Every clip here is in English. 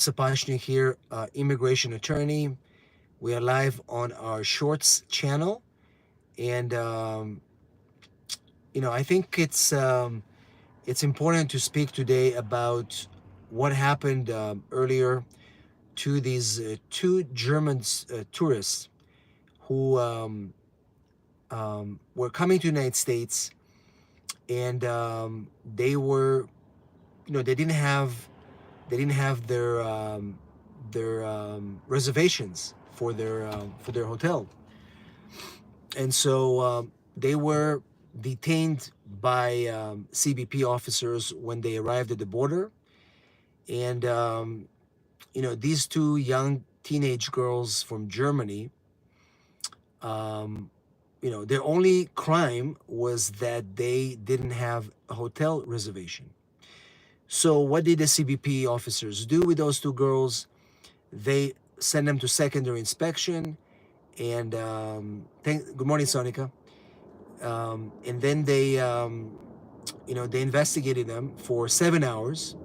Sapochnick here, immigration attorney. We are live on our Shorts channel, and I think it's important to speak today about what happened earlier to these two German tourists who were coming to the United States, and they were, they didn't have their reservations for their hotel, and so they were detained by CBP officers when they arrived at the border, and these two young teenage girls from Germany. Their only crime was that they didn't have a hotel reservation. So what did the CBP officers do with those two girls? They sent them to secondary inspection, and good morning, Sonica. And then they investigated them for 7 hours.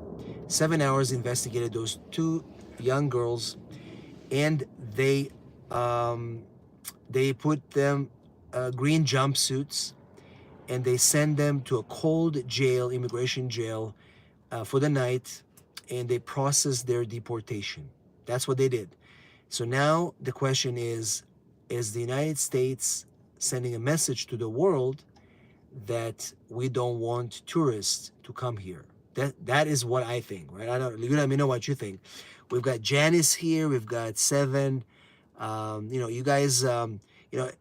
7 hours investigated those two young girls, and they put them green jumpsuits, and they sent them to a cold jail, immigration jail, for the night, and they processed their deportation. That's what they did. So now the question is the United States sending a message to the world that we don't want tourists to come here? That is what I think, right? You let me know what you think. We've got Janice here. We've got Seven. You guys.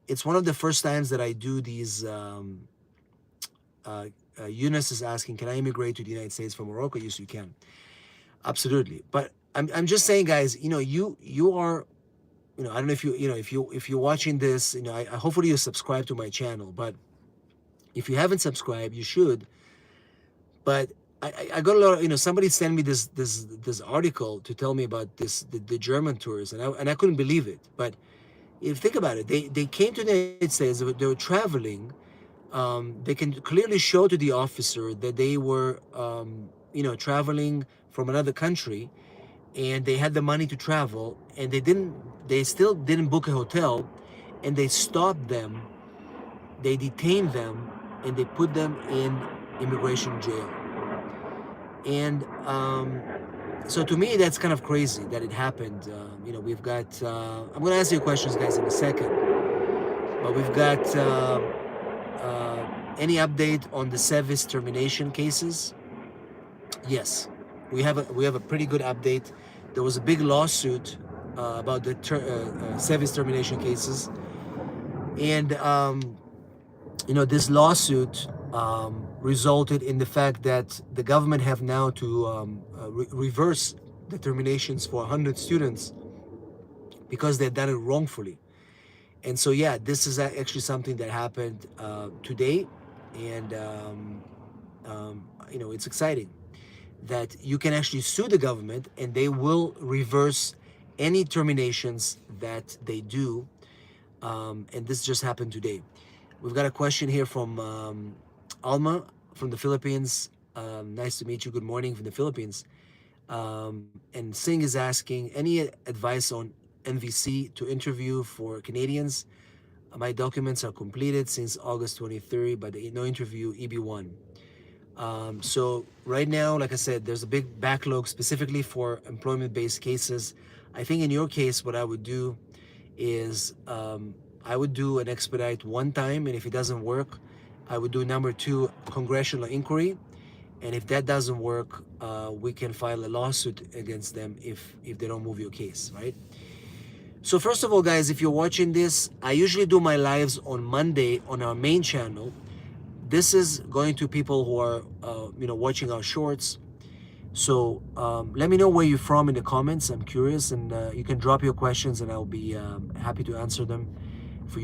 It's one of the first times that I do these. Eunice is asking, "Can I immigrate to the United States from Morocco?" Yes, you can. Absolutely. But I'm just saying, guys. You are. I don't know if you're watching this. I hopefully you subscribe to my channel. But if you haven't subscribed, you should. But I got a lot of, somebody sent me this article to tell me about the German tourists, and I couldn't believe it. But if you think about it, they came to the United States, they were traveling. They can clearly show to the officer that they were traveling from another country, and they had the money to travel, and they still didn't book a hotel, and they stopped them, they detained them, and they put them in immigration jail. And so to me, that's kind of crazy that it happened. We've got, I'm going to ask you questions, guys, in a second. But we've got any update on the service termination cases? Yes, we have a pretty good update. There was a big lawsuit about the service termination cases. And, this lawsuit resulted in the fact that the government have now to reverse the terminations for 100 students because they've done it wrongfully. And so, yeah, this is actually something that happened today. And, it's exciting that you can actually sue the government and they will reverse any terminations that they do. And this just happened today. We've got a question here from Alma from the Philippines. Nice to meet you. Good morning from the Philippines. And Singh is asking, any advice on NVC to interview for Canadians? My documents are completed since August 23rd, but no interview, EB1. So right now, like I said, there's a big backlog specifically for employment-based cases. I think in your case, what I would do is I would do an expedite one time, and if it doesn't work, I would do number 2, congressional inquiry. And if that doesn't work, we can file a lawsuit against them if they don't move your case, right? So first of all, guys, if you're watching this, I usually do my lives on Monday on our main channel. This is going to people who are, watching our shorts. So let me know where you're from in the comments. I'm curious, and you can drop your questions, and I'll be happy to answer them for you.